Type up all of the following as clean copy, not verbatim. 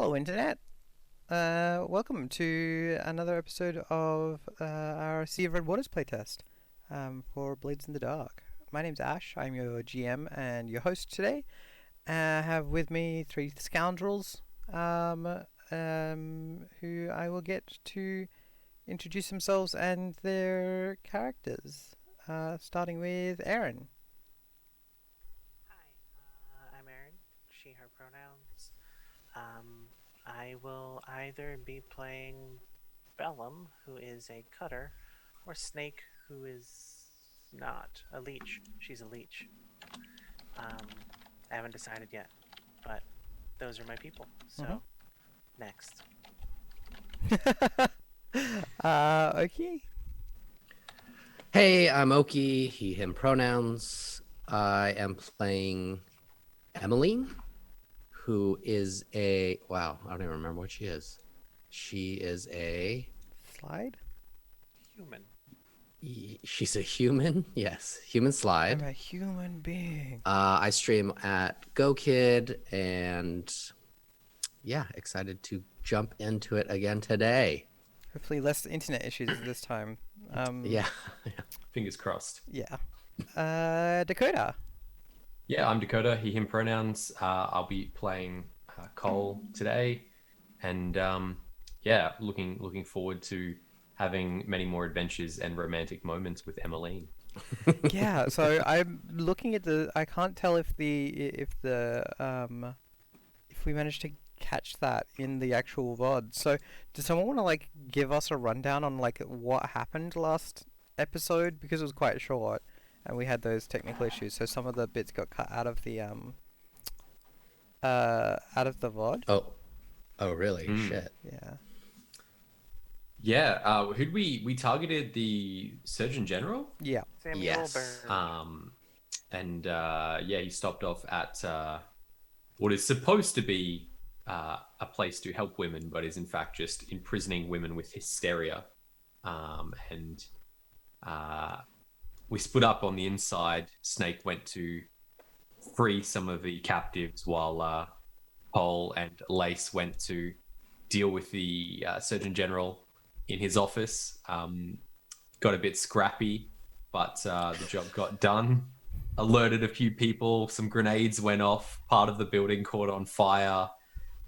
Hello, Internet. Welcome to another episode of our Sea of Red Waters playtest for Blades in the Dark. My name's Ash. I'm your GM and your host today. I have with me three scoundrels who I will get to introduce themselves and their characters. Starting with Aaron. Hi, I'm Erin, she, her pronouns. I will either be playing Bellum, who is a cutter, or Snake, who is not a leech. She's a leech. Um, I haven't decided yet, but those are my people. So, next. Okay. Hey, I'm Oki, he, him pronouns. I am playing Emmeline, who is wow, I don't even remember what she is. She is Slide. Human. she's a human, yes, human slide. I'm a human being. I stream at GoKid, and yeah, excited to jump into it again today. Hopefully less internet issues this time. Yeah. Fingers crossed. Yeah. Dakota. Yeah, I'm Dakota, he, him pronouns. I'll be playing Cole today. And yeah, looking forward to having many more adventures and romantic moments with Emmeline. Yeah, so I'm looking at the. I can't tell if if we managed to catch that in the actual VOD. So, does someone want to give us a rundown on what happened last episode, because it was quite short and we had those technical issues. So some of the bits got cut out of the VOD. Oh, really? Shit. Yeah. Yeah, who'd we targeted the Surgeon General? Yeah. Samuel Yes. Bird. And yeah, he stopped off at what is supposed to be a place to help women, but is in fact just imprisoning women with hysteria. And we split up on the inside. Snake went to free some of the captives, while Paul and Lace went to deal with the Surgeon General in his office. Got a bit scrappy, but the job got done. Alerted a few people, some grenades went off, part of the building caught on fire.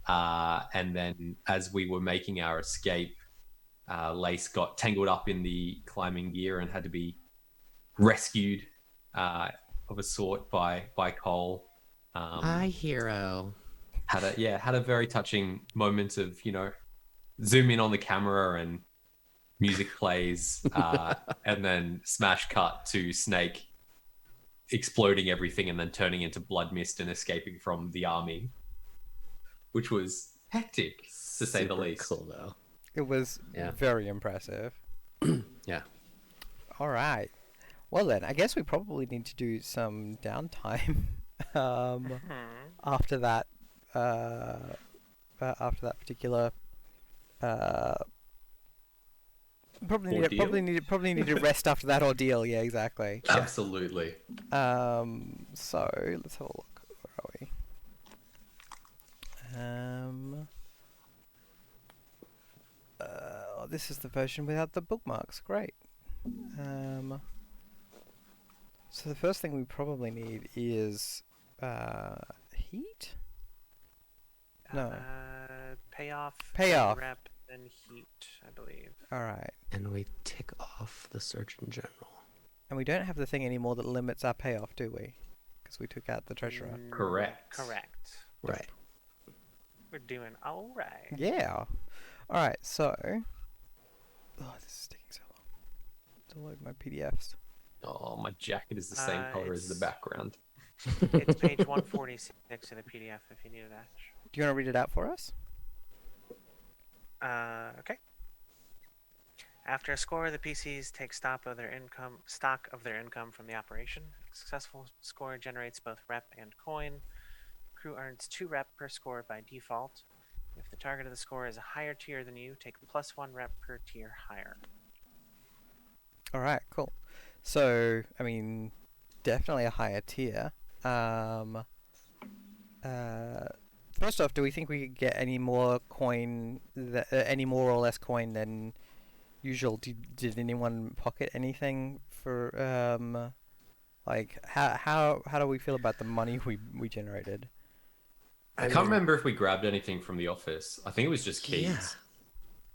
And then as we were making our escape, Lace got tangled up in the climbing gear and had to be rescued of a sort by Cole. My hero. Had a very touching moment of, zoom in on the camera and music plays, and then smash cut to Snake exploding everything and then turning into blood mist and escaping from the army, which was hectic to say the Super least. Cool though. It was very impressive. Yeah. All right. Well then, I guess we probably need to do some downtime after that. After that particular. Probably need to rest after that ordeal. Yeah, exactly. Absolutely. So let's have a look. Where are we? This is the version without the bookmarks. Great. So the first thing we probably need is heat. No. Payoff. Payoff. Rep and heat, I believe. All right. And we tick off the Surgeon General. And we don't have the thing anymore that limits our payoff, do we? Because we took out the treasurer. Correct. Correct. Right. We're doing all right. Yeah. All right. So. Oh, this is taking so long to load my PDFs. Oh, my jacket is the same color as the background. It's page 146 of the PDF if you need it, Ash. Do you want to read it out for us? Okay. After a score, the PCs take stock of their income from the operation. A successful score generates both rep and coin. Crew earns 2 rep per score by default. If the target of the score is a higher tier than you, take +1 rep per tier higher. All right. Cool. So, I mean, definitely a higher tier. First off, do we think we could get any more coin, any more or less coin than usual? Did anyone pocket anything for like how do we feel about the money we generated? I can't remember if we grabbed anything from the office. I think it was just keys.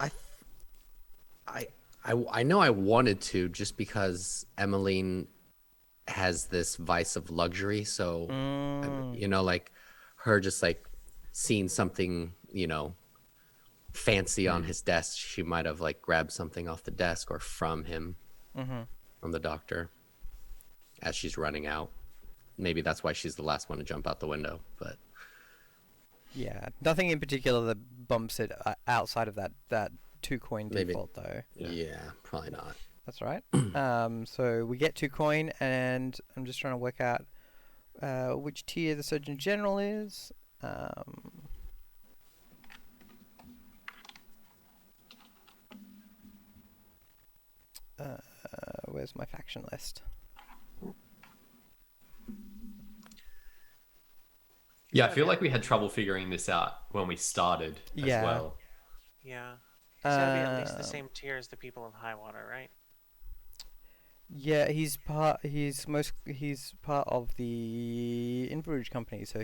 Yeah. I, I know I wanted to just because Emmeline has this vice of luxury. So, you know, like her just like seeing something, you know, fancy on his desk, she might have like grabbed something off the desk or from him, from the doctor as she's running out. Maybe that's why she's the last one to jump out the window, but Yeah, nothing in particular that bumps it outside of that 2 coin Maybe. default though. yeah, probably not. That's right. So we get 2 coin, and I'm just trying to work out which tier the Surgeon General is. Where's my faction list? Yeah, I feel like we had trouble figuring this out when we started Yeah. as well. Yeah. He's gotta be at least the same tier as the people of Highwater, right? Yeah, he's part of the Inveruge company, so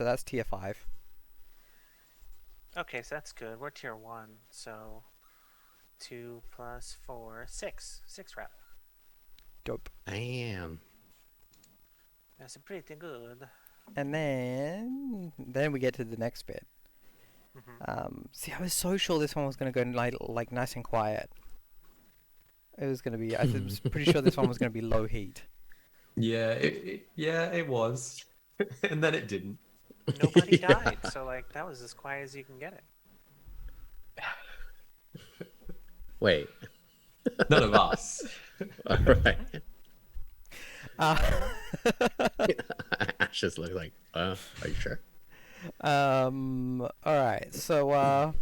that's tier 5. Okay, so that's good. We're tier 1, so 2 plus 4, 6. 6 rep. Dope. Damn. That's pretty good. And then we get to the next bit. See, I was so sure this one was gonna go like nice and quiet. It was gonna be. I was pretty sure this one was gonna be low heat. Yeah, it was. And then it didn't. Nobody died, so like that was as quiet as you can get it. Wait. None of us. All right. Uh, Ash just looked like, are you sure? all right. So,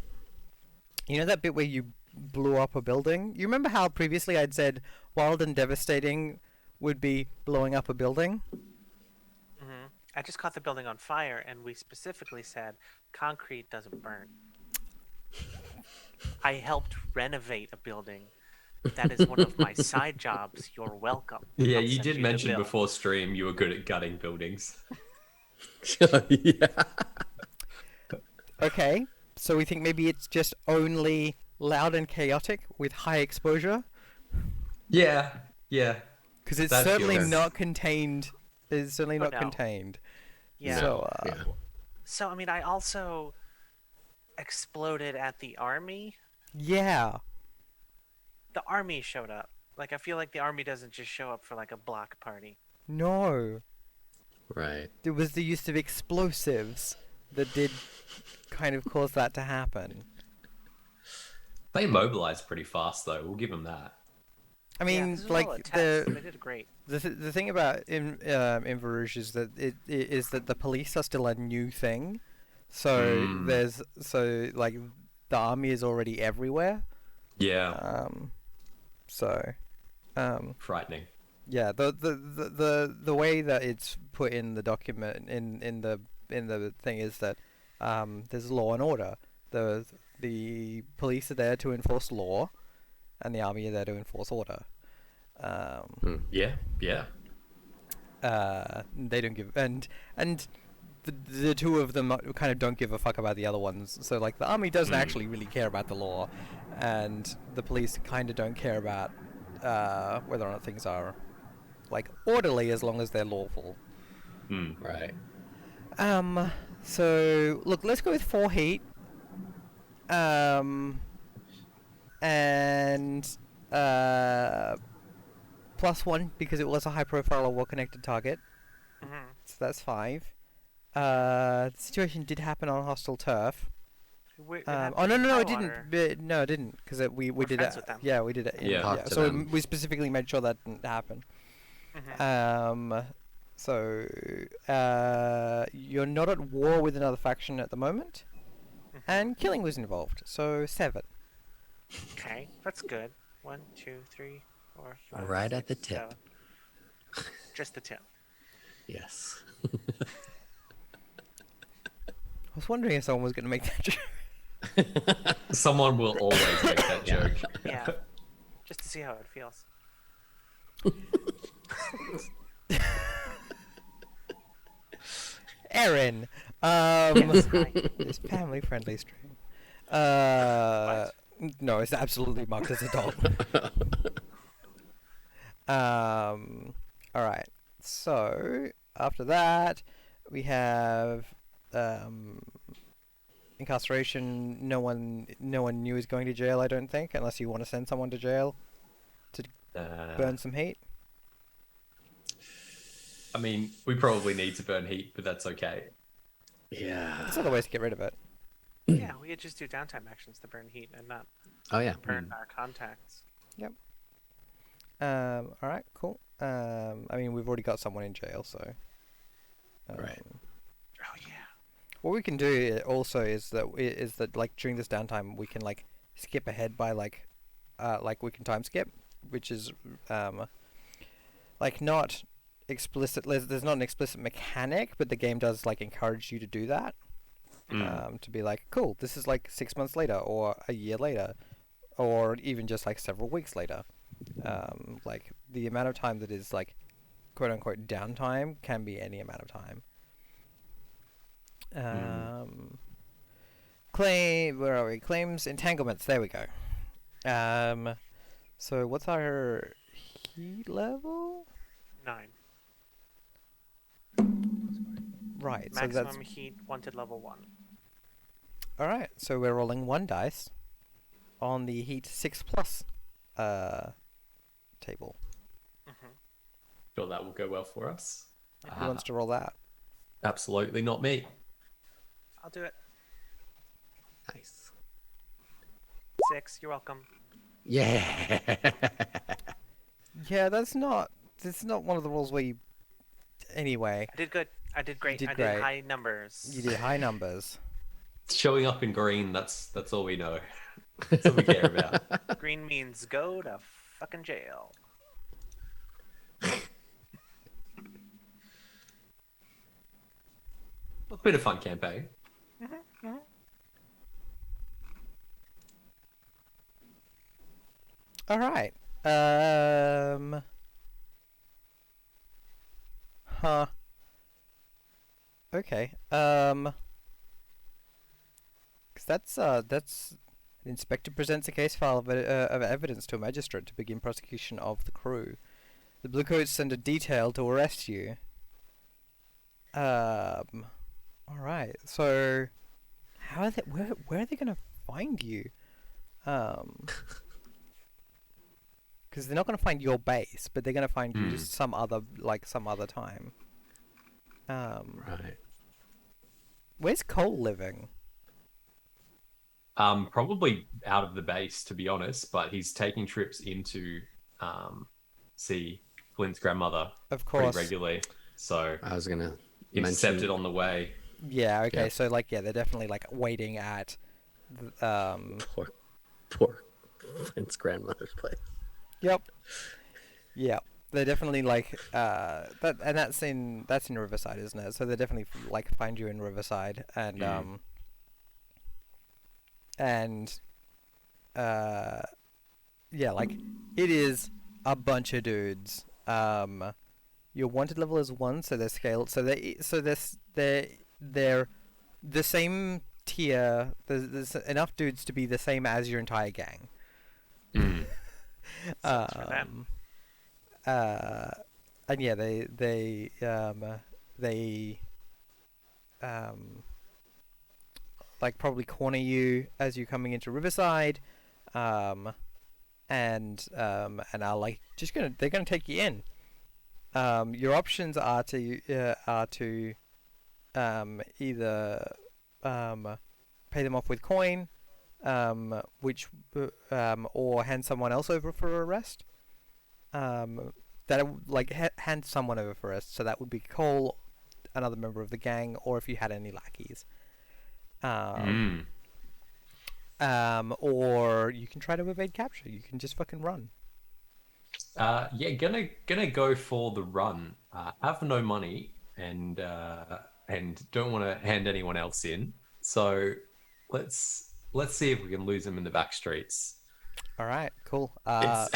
you know that bit where you blew up a building? You remember how previously I'd said wild and devastating would be blowing up a building? I just caught the building on fire, and we specifically said concrete doesn't burn. I helped renovate a building. That is one of my side jobs. You're welcome. Yeah, I'll you send did the mention bill. before stream you were good at gutting buildings. Yeah. Okay. So we think maybe it's just only loud and chaotic with high exposure? Yeah. Because it's That's certainly yours. not contained. It's certainly Oh, not no. contained. Yeah. So, Yeah. So I mean, I also exploded at the army. yeah. The army showed up. Like I feel like the army doesn't just show up for like a block party. No. Right. It was the use of explosives that did kind of cause that to happen. They mobilized pretty fast though, we'll give them that. I Yeah, mean, this is all a like test. They did great. the thing about in Varouge is that it is that the police are still a new thing. So like the army is already everywhere. Yeah. So Frightening. yeah, the way that it's put in the document in the thing is that there's law and order. The police are there to enforce law, and the army are there to enforce order. Yeah. They don't give and the two of them kind of don't give a fuck about the other ones. So like the army doesn't actually really care about the law, and the police kind of don't care about whether or not things are like orderly as long as they're lawful. Right. So look, let's go with 4 heat. And +1 because it was a high profile or well connected target. So that's 5. The situation did happen on hostile turf. Oh no, it didn't. No, it didn't because we We're did friends it. with them. Yeah, we did it. Yeah. Talk to So them. we specifically made sure that didn't happen. So you're not at war with another faction at the moment, and killing was involved. So 7. Okay, that's good. 1, 2, 3, 4, 5. Right at the 6, tip. 7. Just the tip. Yes. was wondering if someone was going to make that joke. Someone will always make that Yeah. joke. Yeah. Just to see how it feels. Aaron, Yes, hi. this family-friendly stream. No, it's absolutely marked as adult. All right. So after that, we have incarceration. No one new is going to jail. I don't think, unless you want to send someone to jail to burn some heat. I mean, we probably need to burn heat, but that's okay. Yeah. There's other ways to get rid of it. Yeah, we could just do downtime actions to burn heat and not Oh yeah. burn our contacts. Yep. All right. Cool. I mean, we've already got someone in jail, so. Right. Oh yeah. What we can do also is that like during this downtime we can like skip ahead by like we can time skip, which is like not explicit. There's not an explicit mechanic, but the game does like encourage you to do that. To be like, cool, this is like 6 months later, or a year later, or even just like several weeks later. Like the amount of time that is like quote unquote downtime can be any amount of time. Where are we? Claims entanglements. There we go. So what's our heat level? 9. Right. Maximum heat wanted level 1. All right. So we're rolling 1 dice on the heat 6+ table. Sure, that will go well for us. Who wants to roll that? Absolutely not me. I'll do it. Nice. 6. You're welcome. Yeah. Yeah, that's not one of the rules where you. Anyway, I did good. I did great. You did I great. did high numbers. you did high numbers. Showing up in green, that's all we know. That's all we care about. Green means go to fucking jail. A bit of fun campaign. All right. Huh. Okay. 'Cause that's an inspector presents a case file of evidence to a magistrate to begin prosecution of the crew. The Bluecoats send a detail to arrest you. All right. So, how are they? Where are they gonna find you? Because they're not gonna find your base, but they're gonna find you just some other time. Right. Where's Cole living? Probably out of the base, to be honest, but he's taking trips into see Flint's grandmother Of pretty course. regularly. So I was gonna intercepted mention on the way. Yeah. Okay. Yeah. So like, yeah, they're definitely like waiting at. poor Flint's grandmother's place. Yep. Yep. They're definitely like that's in Riverside, isn't it? So they definitely like find you in Riverside and yeah, like it is a bunch of dudes. Your wanted level is 1, so they're scaled. So they're the same tier. There's enough dudes to be the same as your entire gang. Sucks for them. And yeah, they like probably corner you as you're coming into Riverside, and are like they're gonna take you in. Your options are to either pay them off with coin, which or hand someone else over for arrest. That like hand someone over for arrest. So that would be Cole, another member of the gang, or if you had any lackeys. Or you can try to evade capture. You can just fucking run. Yeah, gonna go for the run. Have no money and don't want to hand anyone else in. So let's see if we can lose him in the back streets. All right, cool. It's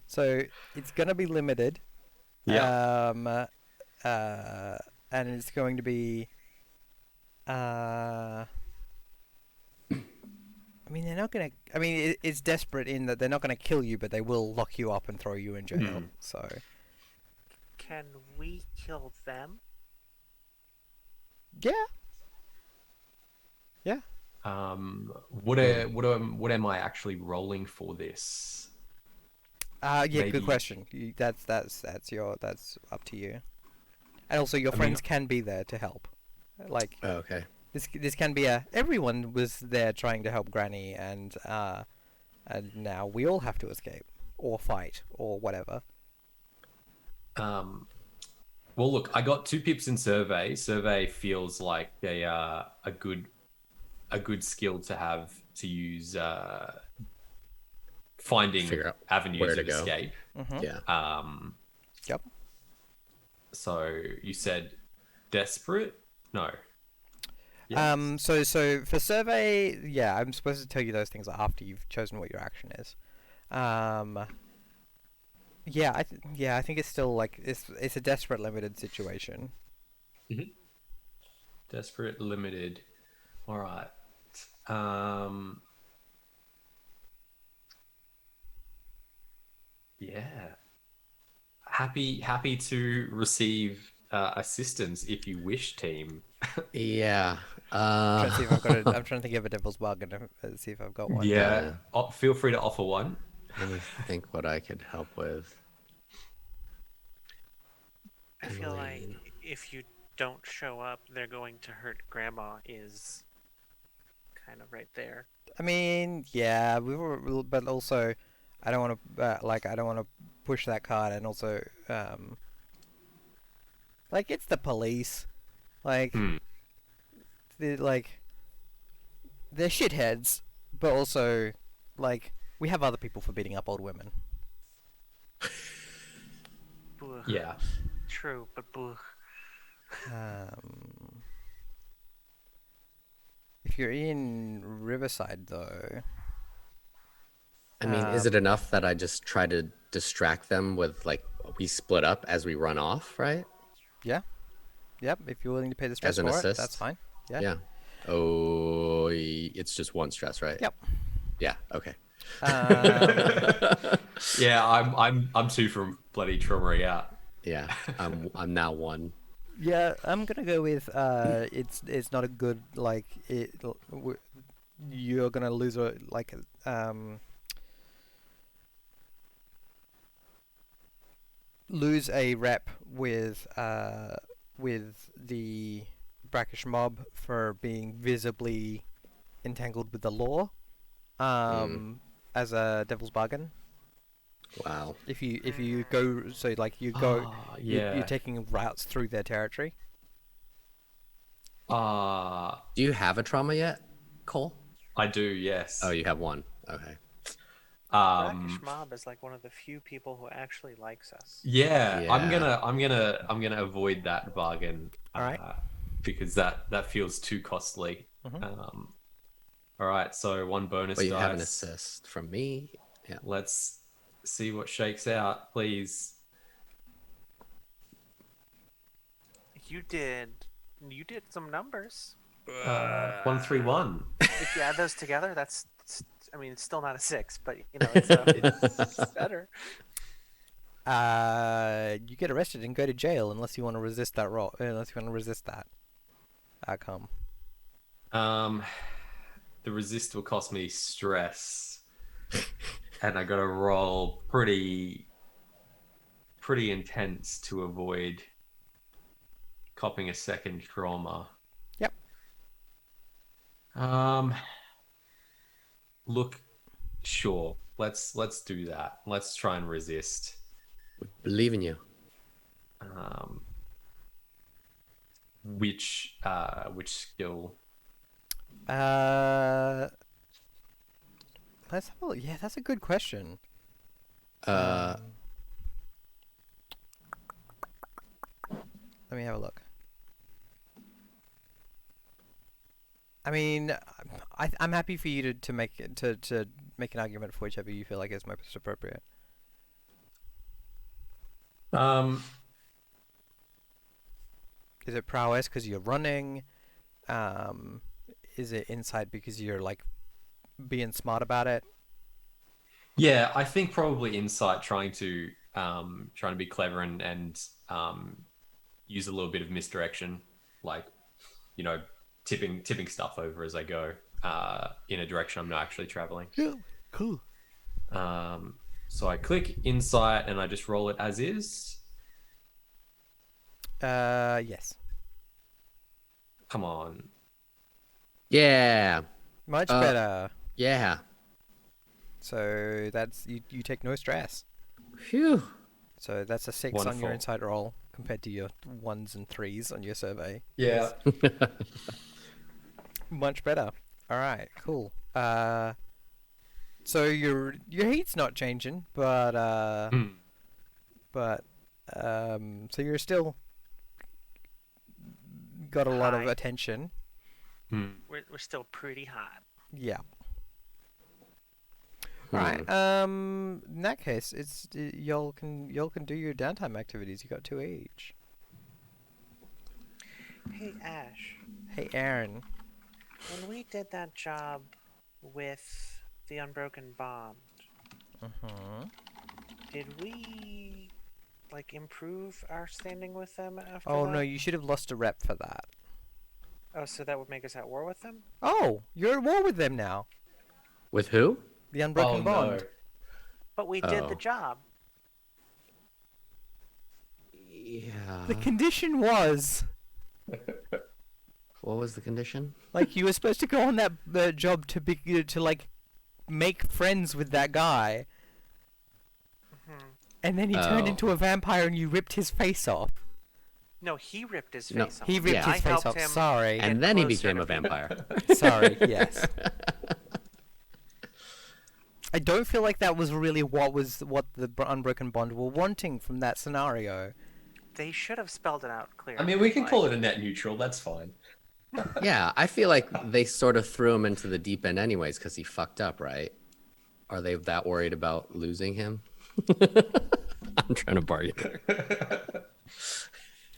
So it's gonna be limited. yeah. Um, and it's going to be. I mean, they're not gonna. I mean, it's desperate in that they're not gonna kill you, but they will lock you up and throw you in jail. Hmm. So Can we kill them? yeah, yeah. What am I actually rolling for this? Yeah. Good Maybe question. That's up to you. And also, your I mean, friends can be there to help. Like Oh, okay. this can be a. Everyone was there trying to help Granny, and now we all have to escape or fight or whatever. well, look, I got 2 pips in survey. Survey feels like a good skill to have to use finding Figure out avenues where to of go. escape. Mm-hmm. Yeah. Yep. So you said desperate? No. Yes. So for survey, yeah, I'm supposed to tell you those things after you've chosen what your action is. Yeah, I think it's still like it's a desperate limited situation. Desperate limited. All right. Um yeah. Happy to receive assistance if you wish, team. Yeah. I'm trying to see if I've got it. I'm trying to think of a devil's bargain to see if I've got one. Yeah. Yeah. Feel free to offer one. Let me think what I could help with. I feel like Emmeline. if you don't show up, they're going to hurt Grandma. Is kind of right there. I mean, yeah, but also, I don't want to I don't want to push that card, and also, like it's the police, like Hmm. they like they're shitheads, but also, like we have other people for beating up old women. Boo. Yeah. True, but boo. Um, if you're in Riverside, though, I mean, is it enough that I just try to distract them with like we split up as we run off, right? yeah, yep. If you're willing to pay the stress As an for it, assist? that's fine. Yeah. Yeah. Oh, it's just one stress, right? Yep. Yeah. Okay. Yeah, I'm 2 from bloody trauma out. Yeah. I'm now one. Yeah, I'm gonna go with it's not a good like you're gonna lose a lose a rep with the brackish mob for being visibly entangled with the law as a devil's bargain. Wow. If you go so like you go Ah, you're yeah. taking routes through their territory. Ah, Do you have a trauma yet, Cole? I do, yes. Oh, you have one. Okay. Brackish Mob is like one of the few people who actually likes us. Yeah, I'm Yeah. gonna avoid that bargain. All right. Because that feels too costly. Mhm. All right, so one bonus But you dice. have an assist from me. Yeah. Let's see what shakes out, please. You did some numbers. 131. If you add those together, I mean, it's still not a 6, but you know, it's better. You get arrested and go to jail unless you want to resist that roll. Unless you want to resist that outcome. The resist will cost me stress, and I got to roll pretty intense to avoid copping a second trauma. Yep. Look, sure. Let's do that. Let's try and resist. We believe in you. Which skill? Let's have a look. Yeah, that's a good question. Uh, Let me have a look. I mean, I'm happy for you to make it to make an argument for whichever you feel like is most appropriate. Is it prowess because you're running? Is it insight because you're like being smart about it? Yeah, I think probably insight, trying to be clever and use a little bit of misdirection, like, you know, tipping stuff over as I go in a direction I'm not actually traveling. Yeah, cool. So I click insight and I just roll it as is. Yes. Come on. Yeah. Much better. Yeah. So that's you take no stress. Phew. So that's a 6 on Wonderful. your insight roll compared to your 1s and 3s on your survey. Yeah. Much better. All right, cool. So your heat's not changing, but so you're still got a lot of High. attention. We're still pretty hot. Yeah. All right. In that case, it's y'all can do your downtime activities. You got 2 each. Hey Ash, Hey, Aaron. when we did that job with the unbroken bond, did we like improve our standing with them after Oh that? no, you should have lost a rep for that. Oh, so that would make us at war with them? Oh, you're at war with them now. With who? The unbroken bond. No. But we did Oh. the job. Yeah. The condition was What was the condition? like you were supposed to go on that job to like make friends with that guy, and then he turned Oh. into a vampire and you ripped his face off. No, he ripped his No, face off. He ripped Yeah. his I face helped off. him Sorry. get And then he closer became to a people. vampire. Sorry. Yes. I don't feel like that was really what the unbroken bond were wanting from that scenario. They should have spelled it out clearly. I mean, we can call it a net neutral. That's fine. Yeah, I feel like they sort of threw him into the deep end anyways because he fucked up, right? Are they that worried about losing him? I'm trying to bargain.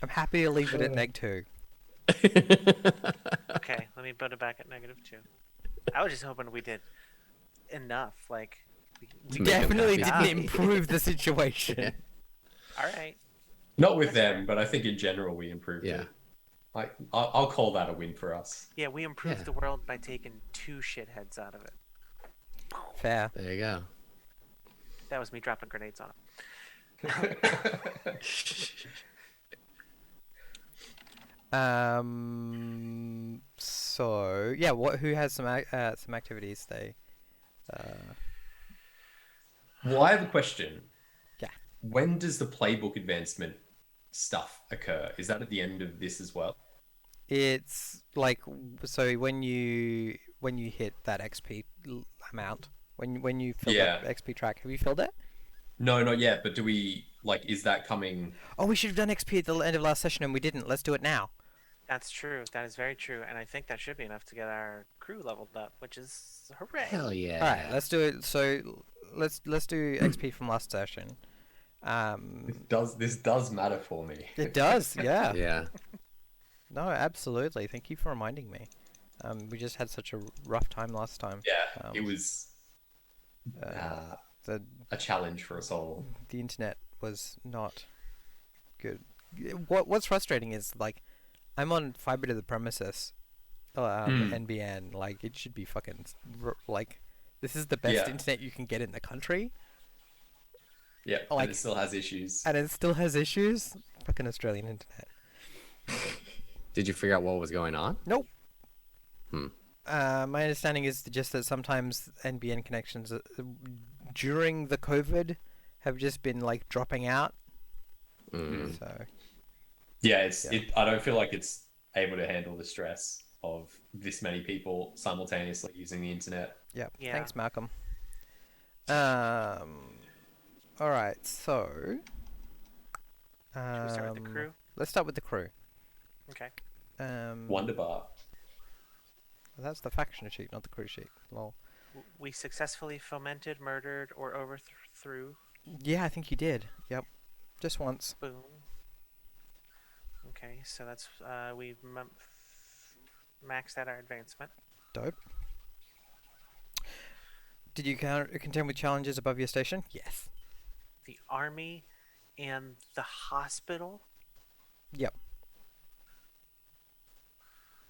I'm happy to leave it at -2. Okay, let me put it back at -2. I was just hoping we did enough. Like, We make him definitely happy. didn't improve the situation. all right. Not with them, but I think in general we improved Yeah. it. I'll call that a win for us. Yeah, we improved Yeah. the world by taking 2 shitheads out of it. Fair. There you go. That was me dropping grenades on him. So yeah, who has some activities they? Well, I have a question. Yeah. When does the playbook advancement stuff occur? Is that at the end of this as well? It's like so when you hit that XP amount, when you fill Yeah. that XP track, have you filled it? No, not yet. But do we is that coming? Oh, we should have done XP at the end of last session and we didn't. Let's do it now. That's true. That is very true. And I think that should be enough to get our crew leveled up, which is hooray. Hell yeah. All right, let's do it. So let's do XP from last session. This does matter for me. It does, yeah. Yeah. No, absolutely. Thank you for reminding me. We just had such a rough time last time. Yeah, it was The a challenge for us all. the internet was not good. What's frustrating is like I'm on fiber to the premises, NBN. Like it should be fucking like this is the best Yeah. internet you can get in the country, Yeah, Like- and it still has issues. and it still has issues. Fucking Australian internet. Did you figure out what was going on? Nope. Hmm. My understanding is just that sometimes NBN connections during the COVID have just been like dropping out. Mm. So Yeah, Yeah. I don't feel like it's able to handle the stress of this many people simultaneously using the internet. yeah. Yeah. Thanks, Malcolm. All right. So. Should we start with the crew? Let's start with the crew. Okay. Wonderbar. That's the faction sheet, not the crew sheet. Lol. We successfully fomented, murdered, or overthrew. Yeah, I think you did. Yep. Just once. Boom. Okay, so that's we've maxed out our advancement. Dope. Did you contend with challenges above your station? Yes. The army and the hospital. Yep.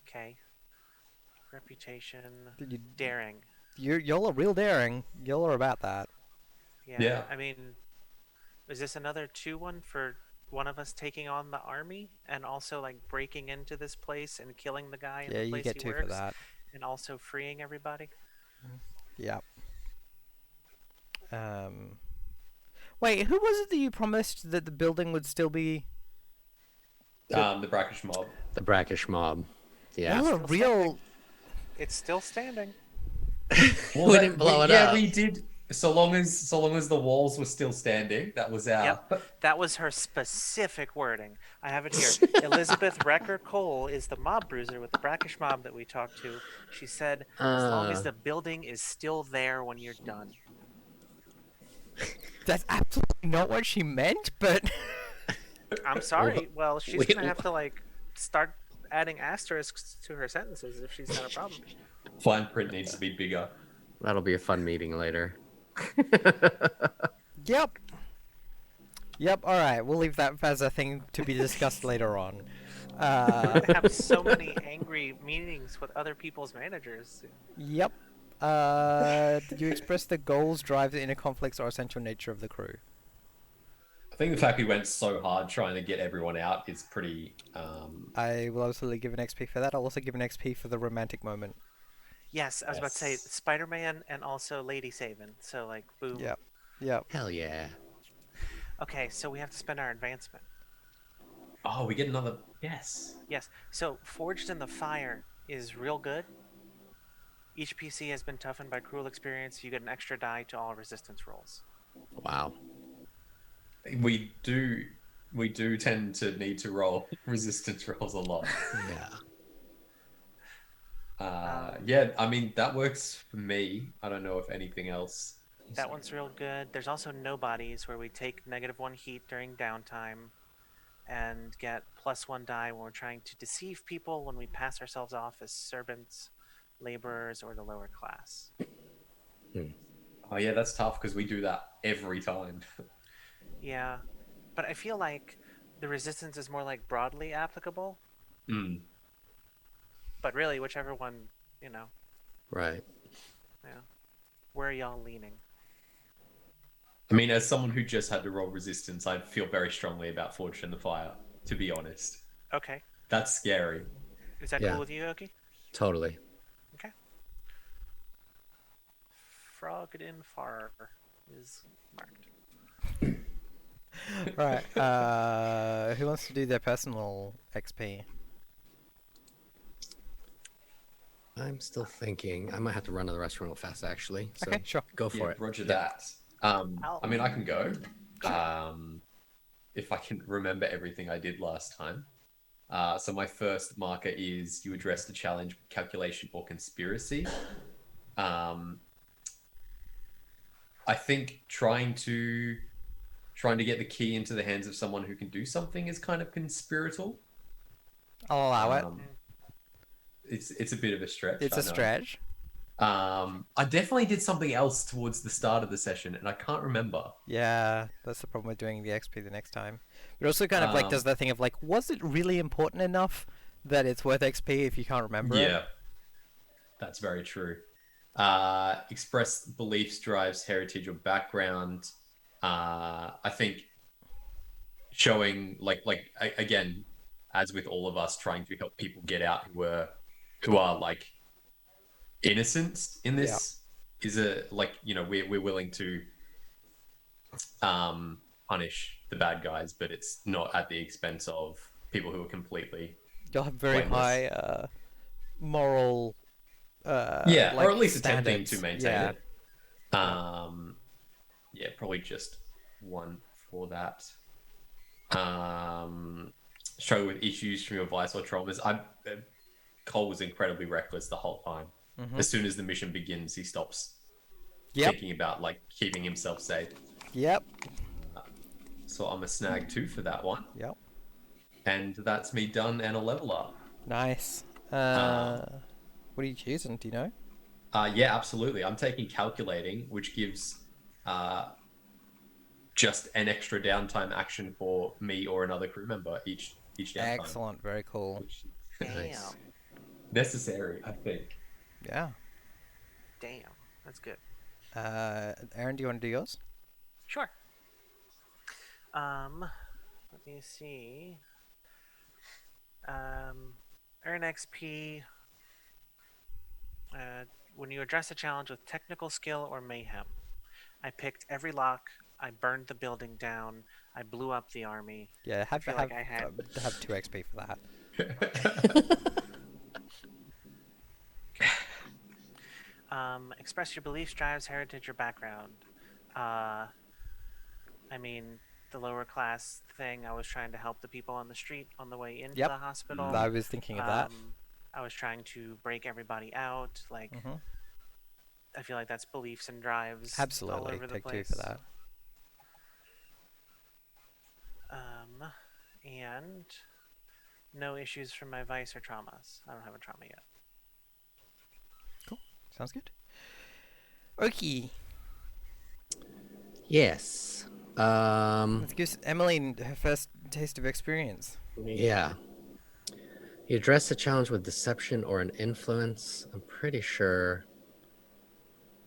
Okay. Reputation. Did you? Daring. Y'all are real daring. Y'all are about that. Yeah. I mean, is this another 2-1 for one of us taking on the army and also like breaking into this place and killing the guy in Yeah, the you place get he 2 works for that. and also freeing everybody? Yep. Wait, who was it that you promised that the building would still be? The brackish mob. The brackish mob. Yeah. Y'all are Still real. standing. It's still standing. Well, We didn't blow it yeah, up. we did. So long as the walls were still standing, that was our. Yep. That was her specific wording. I have it here. Elizabeth Recker Cole is the mob bruiser with the brackish mob that we talked to. She said, as long as the building is still there when you're done. That's absolutely not what she meant, but. I'm sorry. Well, she's we- going to have to, like, start adding asterisks to her sentences if she's got a problem. Fine print needs to be bigger. That'll be a fun meeting later. Yep. Yep. All right. We'll leave that as a thing to be discussed later on. I have so many angry meetings with other people's managers. Yep. Did you express the goals, drives, inner conflicts, or essential nature of the crew? I think the fact we went so hard trying to get everyone out is pretty. I will absolutely give an XP for that. I'll also give an XP for the romantic moment. Yes, I was about to say Yes. Spider-Man and also Lady Savin. So, like, boom. Yep. Yep. Hell yeah. Okay, so we have to spend our advancement. Oh, we get another. Yes. Yes. So, Forged in the Fire is real good. Each PC has been toughened by cruel experience. You get an extra die to all resistance rolls. Wow. We do tend to need to roll resistance rolls a lot. Yeah. Yeah, I mean that works for me. I don't know if anything else. That one's real good. There's also Nobodies, where we take -1 heat during downtime and get +1 die when we're trying to deceive people when we pass ourselves off as servants, laborers, or the lower class. Oh yeah, that's tough because we do that every time. Yeah, but I feel like the resistance is more like broadly applicable, Mm. but really whichever one, Right. yeah. Where are y'all leaning? I mean, as someone who just had to roll resistance, I feel very strongly about Forged in the Fire, to be honest. Okay. That's scary. Is that Yeah. cool with you, Oki? Totally. Okay. Frogged in Far is marked. Right. Who wants to do their personal XP? I'm still thinking. I might have to run to the restroom real fast, actually. So Okay, sure. Go for Yeah, it. Roger Yeah. that. I mean, I can go. If I can remember everything I did last time. So my first marker is you address the challenge with calculation or conspiracy. I think trying to get the key into the hands of someone who can do something is kind of conspiratorial. I'll allow it. It's a bit of a stretch. It's I a know. stretch. I definitely did something else towards the start of the session, and I can't remember. Yeah, that's the problem with doing the XP the next time. It also kind of like does that thing of like, was it really important enough that it's worth XP if you can't remember it? Yeah, that's very true. Express beliefs, drives, heritage, or background. I think showing again, as with all of us, trying to help people get out who are like innocent in this is we're willing to punish the bad guys, but it's not at the expense of people who are completely You'll have very blameless. high moral or like, at least standards. attempting to maintain it. Yeah, probably just one for that. Struggle with issues from your vice or traumas. Cole was incredibly reckless the whole time. Mm-hmm. As soon as the mission begins, he stops Yep. thinking about like keeping himself safe. Yep. So I'm a snag 2 for that one. Yep. And that's me done and a level up. Nice. Um, What are you choosing? Do you know? Yeah, absolutely. I'm taking calculating, which gives just an extra downtime action for me or another crew member each downtime. Excellent. Very cool. Which Damn. Nice. necessary, I think. Yeah. Damn. That's good. Aaron, do you want to do yours? Sure. Let me see. Earn XP when you address a challenge with technical skill or mayhem. I picked every lock. I burned the building down. I blew up the army. Yeah. I feel like I had. Have 2 XP for that. Express your beliefs, drives, heritage, or background. I mean, the lower class thing. I was trying to help the people on the street on the way into Yep. the hospital. I was thinking of that. I was trying to break everybody out. Like, Mm-hmm. I feel like that's beliefs and drives all Absolutely. over the Take 2 place. for that. And no issues from my vice or traumas. I don't have a trauma yet. Sounds good. Okay. Yes. Let's give Emmeline her first taste of experience. Yeah. You address the challenge with deception or an influence. I'm pretty sure.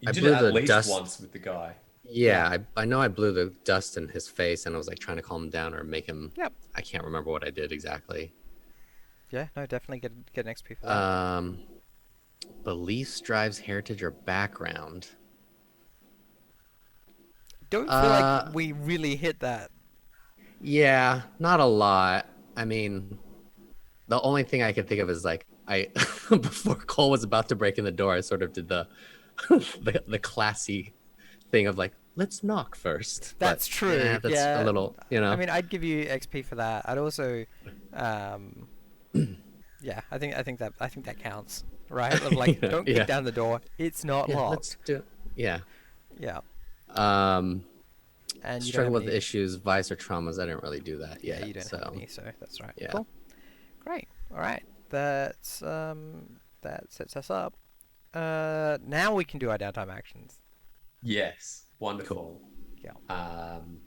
You I did blew it at the least dust- once with the guy. Yeah, I know I blew the dust in his face and I was like trying to calm him down or make him. Yep. I can't remember what I did exactly. Yeah, no, definitely get an XP for that. Beliefs, drives, heritage, or background. Don't feel like we really hit that. Yeah, not a lot. I mean, the only thing I could think of is like I before Cole was about to break in the door, I sort of did the the classy thing of like, let's knock first. That's But, true. Yeah, that's yeah. a little, you know. I mean, I'd give you XP for that. I'd also, yeah, I think that counts, right? Of like, Yeah, don't yeah. kick down the door. It's not Yeah, locked. let's do. Yeah. Yeah. And And you don't struggle have with any, issues, vice or traumas. I didn't really do that yeah, yet. you don't so. have any, so that's right. Yeah. Cool. Great. All right. That's that sets us up. Now we can do our downtime actions. Yes, wonderful. Yeah. I'm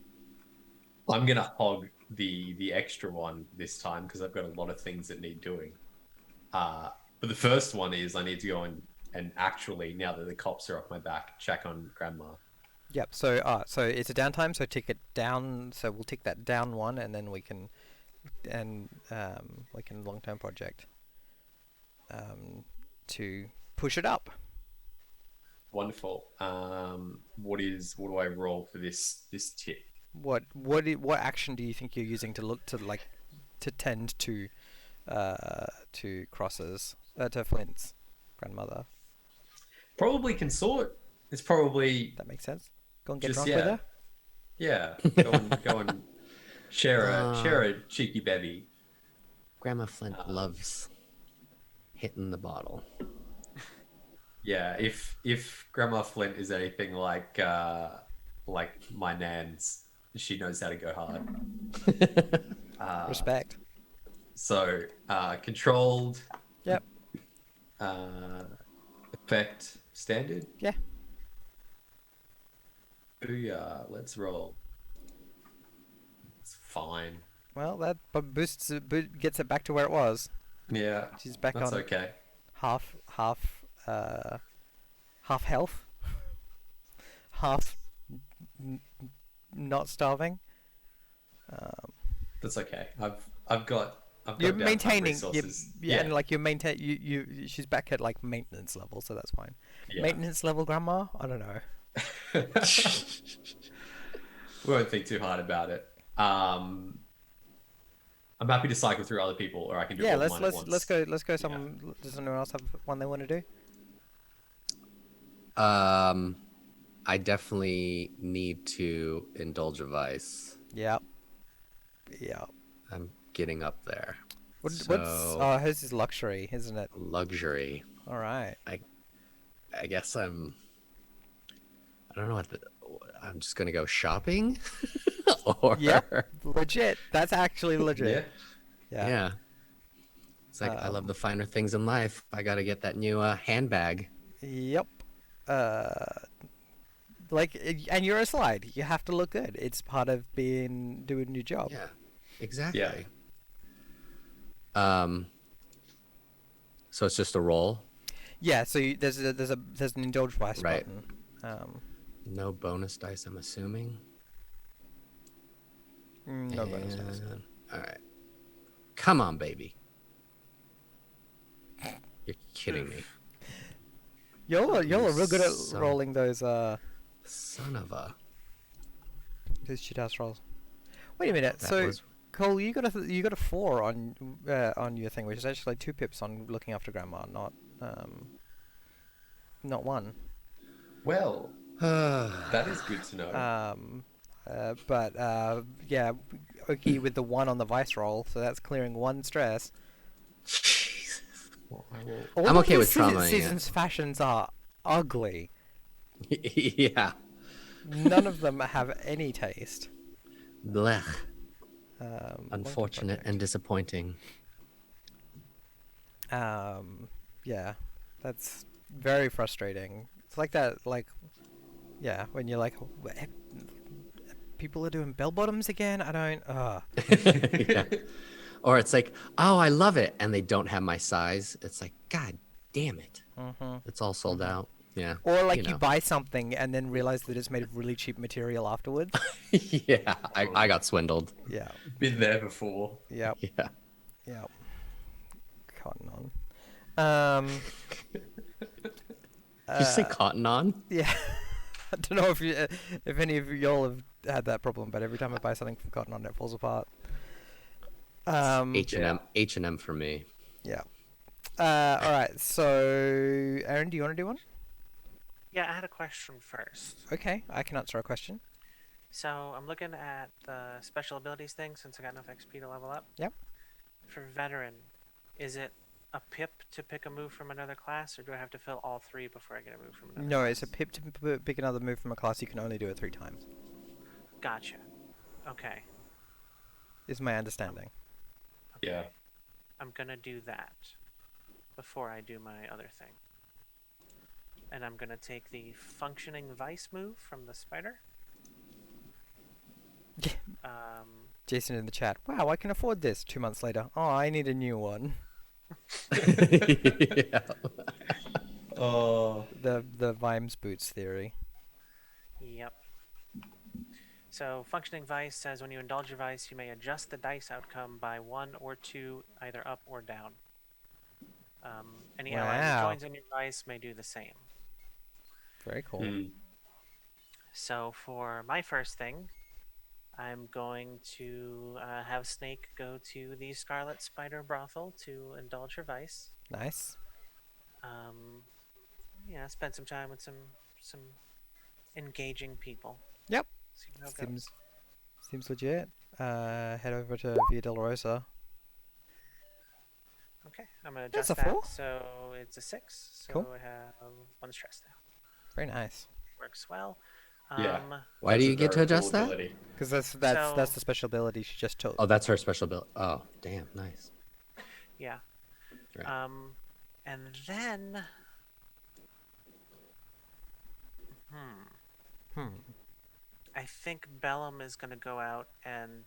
gonna hog the extra one this time because I've got a lot of things that need doing. But the first one is I need to go and actually, now that the cops are off my back, check on Grandma. Yep. So it's a downtime. So tick it down. So we'll tick that down one, and then we can long-term project to push it up. Wonderful. What do I roll for this tip? What action do you think you're using to look to tend to Cross's to Flint's grandmother? Probably consort. It's probably That makes sense. Go and get just drunk with her. Yeah. Go and share a cheeky bevy. Grandma Flint loves hitting the bottle. Yeah, if Grandma Flint is anything like my nan's, she knows how to go hard. Respect. So controlled. Yep. Effect standard. Yeah. Booyah! Let's roll. It's fine. Well, that gets it back to where it was. Yeah, She's back that's on okay. half health, half not starving. That's okay. I've got You're downtime maintaining, resources. and like you maintain you. She's back at like maintenance level, so that's fine. Yeah. Maintenance level, grandma. I don't know. We won't think too hard about it. I'm happy to cycle through other people, or I can do Yeah, all of mine at once. let's go. Does anyone else have one they want to do? I definitely need to indulge a vice. Yep. Yep. I'm getting up there. What's So hers is luxury, isn't it? luxury. All right. I guess I don't know I'm just gonna go shopping, or Yep. Legit. That's actually legit. Yeah. yeah. It's like I love the finer things in life. I gotta get that new handbag. Yep. Uh, and you're a slide. You have to look good. It's part of doing your job. Yeah, exactly. Yeah. So it's just a roll, Yeah. So there's an indulge vice right? button. No bonus dice, I'm assuming. No bonus dice. And all right, come on, baby. You're kidding me. Y'all are real good at Son- rolling those Son of a. shit house rolls. Wait a minute. That So was Cole, you got a 4 on your thing, which is actually 2 pips on looking after grandma, not 1. Well, that is good to know. But yeah, Oki with the 1 on the vice roll, so that's clearing 1 stress. Jesus. Well, I will... All I'm of okay the with traumaing it. season's fashions are ugly. Yeah. None of them have any taste. Blech. Long-term Unfortunate project. and disappointing. Yeah, that's very frustrating. It's like that, yeah, when you're like, people are doing bell bottoms again. I don't. Yeah. Or it's like, oh, I love it, and they don't have my size. It's like, God damn it. It's all sold out. Yeah. Or like you know. buy something and then realize that it's made of really cheap material afterwards. Yeah, I got swindled. Yeah. Been there before. Yep. Yeah. Yep. Cotton on. Did you say cotton on? Yeah. I don't know if any of y'all have had that problem, but every time I buy something from Cotton On, it falls apart. H&M, H&M for me. Yeah. All right. So, Aaron, do you want to do one? Yeah, I had a question first. Okay, I can answer a question. So I'm looking at the special abilities thing since I got enough XP to level up. Yep. For veteran, is it a pip to pick a move from another class, or do I have to fill all 3 before I get a move from another No, class? it's a pip to pick another move from a class. You can only do it 3 times. Gotcha. Okay. Is my understanding. Yeah. I'm gonna do that before I do my other thing. And I'm gonna take the functioning vice move from the spider. Jason in the chat. Wow, I can afford this. 2 months later. Oh, I need a new one. Yeah. Oh. The Vimes boots theory. Yep. So functioning vice says when you indulge your vice, you may adjust the dice outcome by 1 or 2, either up or down. Any ally who joins in your vice may do the same. Very cool. Hmm. So for my first thing, I'm going to have Snake go to the Scarlet Spider Brothel to indulge her vice. Nice. Yeah, spend some time with some engaging people. Yep. See how it goes. Seems legit. Head over to Via Dolorosa. Okay, I'm gonna That's adjust a that. 4. So it's a 6. So Cool. I have 1 stress now. Very nice. Works well. Yeah. Why do you get to adjust that? Because that's So- the special ability she just took. Oh, that's her special bill. Oh, damn, nice. Yeah. Right. And then. I think Bellum is going to go out and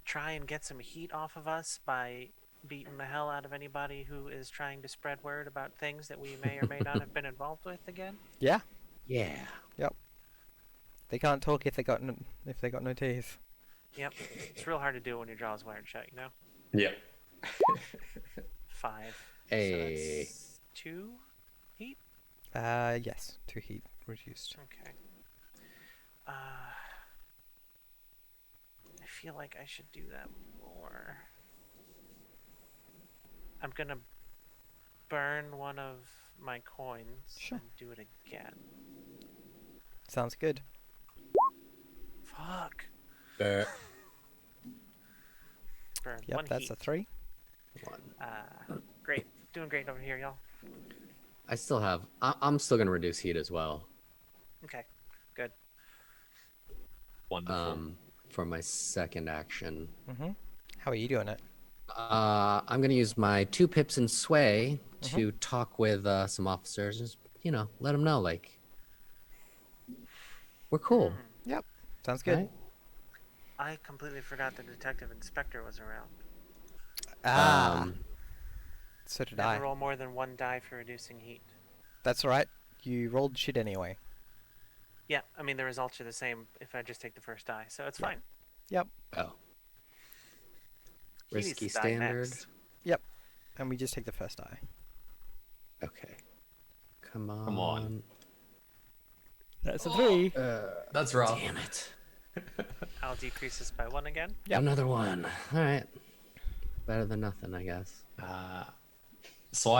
try and get some heat off of us by beating the hell out of anybody who is trying to spread word about things that we may or may not have been involved with again. Yeah. Yeah. Yep. They can't talk if they got no teeth. Yep. It's real hard to do when your jaw's wired shut, you know? Yeah. 5. Hey. So that's 2 heat? Yes. 2 heat reduced. Okay. I feel like I should do that more. I'm gonna burn one of my coins Sure. and do it again. Sounds good. Fuck. for Yep, one that's heat. a 3. Great. Doing great over here, y'all. I still have. I'm still gonna reduce heat as well. Okay, good. Wonderful. For my second action. How are you doing it? I'm gonna use my 2 pips in sway to talk with some officers. Just let them know like we're cool, Yep, sounds good. right? I completely forgot the detective inspector was around. So did Never I. roll more than 1 die for reducing heat. That's right. You rolled shit anyway. Yeah, I mean the results are the same if I just take the first die, so it's fine. Yep. Oh, He needs risky to die standard. next. Yep. And we just take the first die. Okay, come on. Come on. That's a 3. That's rough. Damn it! I'll decrease this by 1 again. Yep. Another one. All right, better than nothing, I guess. So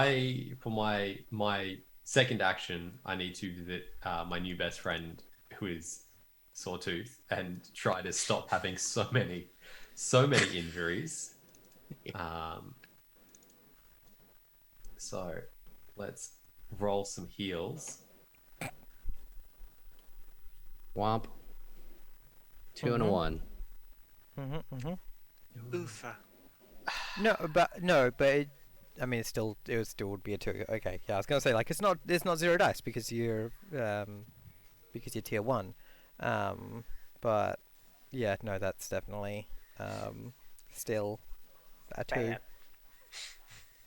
for my second action, I need to visit my new best friend, who is Sawtooth, and try to stop having so many injuries. So let's roll some heals. Womp. 2 and a 1. Oofa. No, but I mean, it still would be a 2. Okay, yeah, I was gonna say like it's not 0 dice because you're tier 1, but yeah, no, that's definitely still a 2. Bad.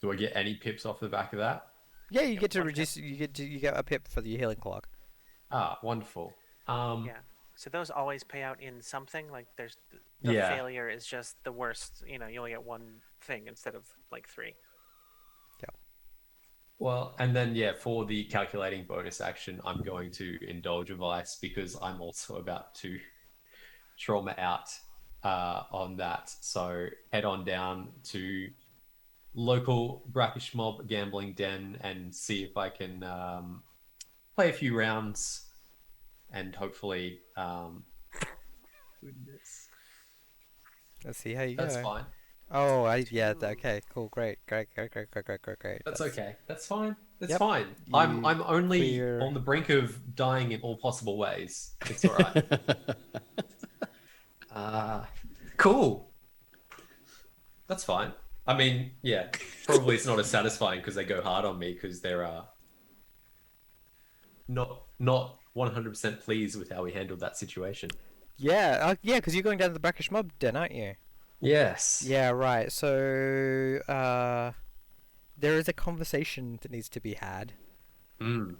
Do I get any pips off the back of that? Yeah, you get to 1 reduce. You get a pip for the healing clock. Ah, wonderful. Yeah. So those always pay out in something. Like there's the Yeah. failure is just the worst. You only get 1 thing instead of like 3. Well, and then for the calculating bonus action, I'm going to indulge a vice because I'm also about to trauma out on that. So head on down to local brackish mob gambling den and see if I can play a few rounds and hopefully goodness. Let's see how you go. That's fine. Oh, okay, cool, great. That's okay. That's fine. That's Yep. fine. I'm only clear- on the brink of dying in all possible ways. It's all right. Cool. That's fine. I mean, yeah, probably it's not as satisfying because they go hard on me because they're not 100% pleased with how we handled that situation. Yeah, because you're going down to the brackish mob den, aren't you? Yes. Yeah, right. So, there is a conversation that needs to be had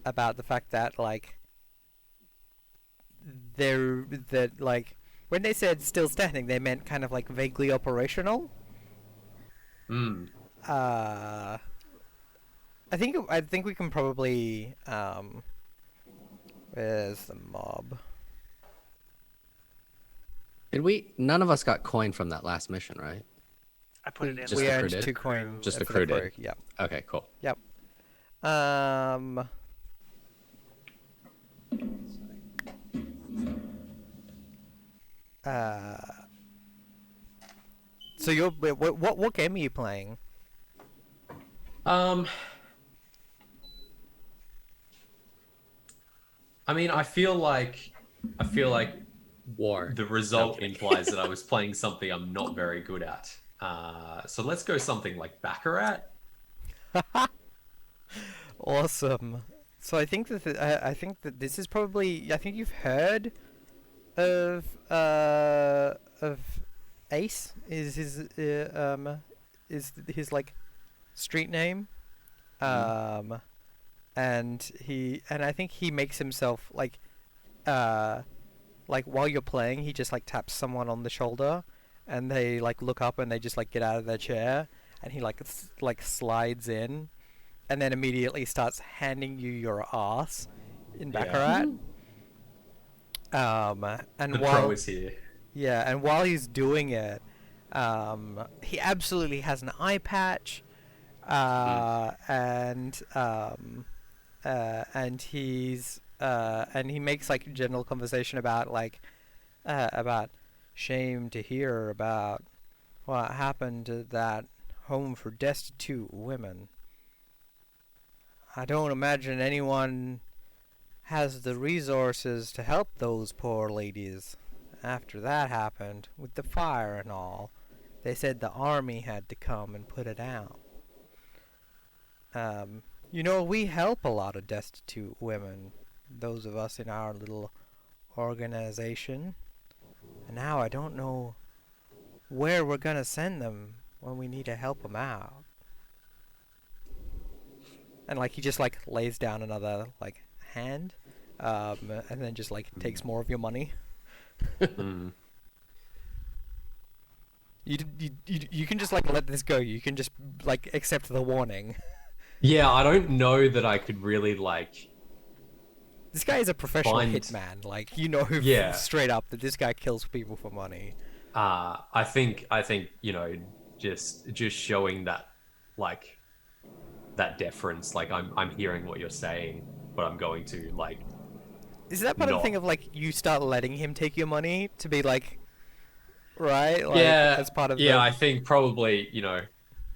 about the fact that, like, when they said still standing, they meant kind of like vaguely operational. I think we can probably where's the mob? None of us got coin from that last mission, right? I put it in. Just We the earned crew did? 2 coin. Just the for crew did? Yep. Okay, cool. Yep. So what game are you playing? I mean, I feel like War. the result implies that I was playing something I'm not very good at. So let's go something like Baccarat. Awesome. So I think that this is probably, I think you've heard of Ace is his like street name, and I think he makes himself like while you're playing, he just like taps someone on the shoulder, and they like look up and they just like get out of their chair, and he like slides in, and then immediately starts handing you your ass in Baccarat. And The pro is here. yeah, and while he's doing it, he absolutely has an eye patch, and he makes like general conversation about like about shame to hear about what happened to that home for destitute women. I don't imagine anyone has the resources to help those poor ladies. After that happened, with the fire and all, they said the army had to come and put it out. We help a lot of destitute women, those of us in our little organization. And now I don't know where we're gonna send them when we need to help them out. And he just lays down another hand, and then just takes more of your money. Mm. You can just let this go. You can just accept the warning. Yeah, I don't know that I could really This guy is a professional Find- hitman. Yeah. Straight up that this guy kills people for money. I think just showing that that deference, I'm hearing what you're saying, but I'm going to Is that part of the not. thing of you start letting him take your money to be right? Yeah, as part of yeah, the I think probably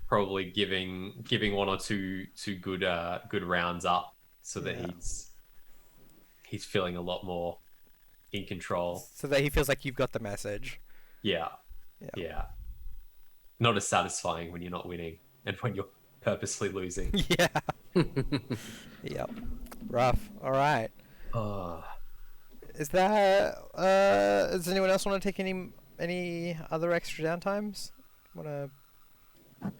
probably giving one or two good rounds up so that Yeah. he's feeling a lot more in control. so that he feels like you've got the message. Yeah. Yeah. Yeah. Not as satisfying when you're not winning and when you're purposely losing. Yeah. Yep. Rough. All right. Oh. Is that does anyone else want to take any other extra downtimes? Want to burn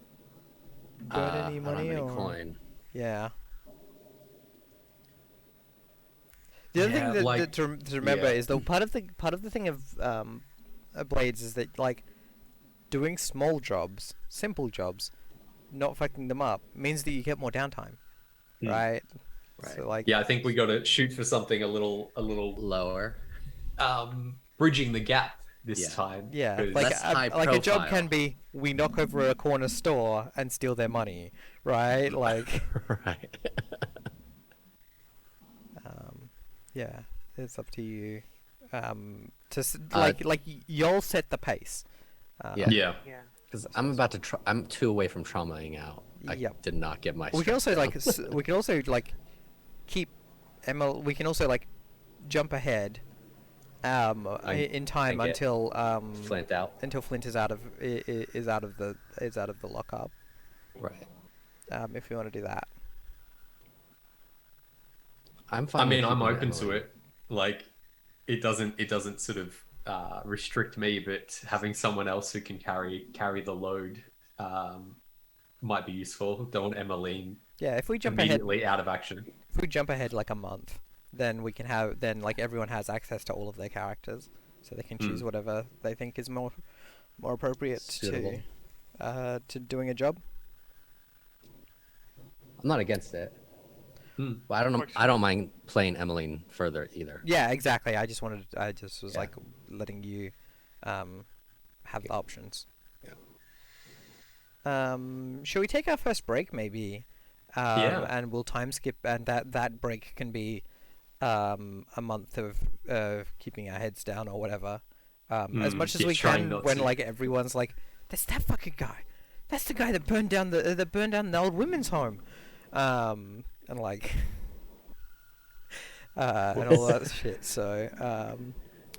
any I don't money have any or coin. yeah. The other thing that to remember yeah. is though part of the thing of Blades is that doing small jobs, simple jobs, not fucking them up means that you get more downtime, right? Right. So Yeah, I think we got to shoot for something a little Lower. bridging the gap this Yeah. time. yeah, 'cause- Less high a job can profile. be we knock over a corner store and steal their money, right? Right. Yeah, it's up to you. You'll set the pace. Yeah. yeah. Yeah. Because I'm 2 away from traumaing out. I Yep. did not get my. We can also stress down. we can also keep Emma. We can also jump ahead in time get until Flint out. until Flint is out of the lockup. Right. If you want to do that. I'm fine. I mean, with I'm keeping open to Emily. it. It doesn't sort of restrict me, but having someone else who can carry the load might be useful. Don't want Emmeline Yeah, if we jump ahead immediately out of action. a month, then we can have everyone has access to all of their characters, so they can choose whatever they think is more appropriate Suitable. to doing a job. I'm not against it. Hmm. But I don't mind playing Emmeline further either. Yeah, exactly. I just was Yeah. letting you have the options. Yeah. Shall we take our first break maybe? Yeah. And we'll time skip, and that break can be a month of keeping our heads down or whatever. As much as yeah, we trying can not when to. everyone's that's that fucking guy. That's the guy that burned down the old women's home. And and all that shit. So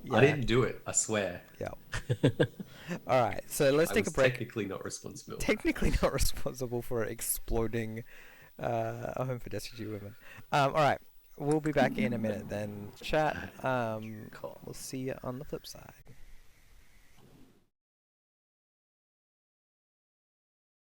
yeah. I didn't do it, I swear. Yeah. All right. So let's I take was a break. technically not responsible. Technically not responsible for exploding a home for destitute women. All right. We'll be back in a minute then. Chat. Cool. We'll see you on the flip side.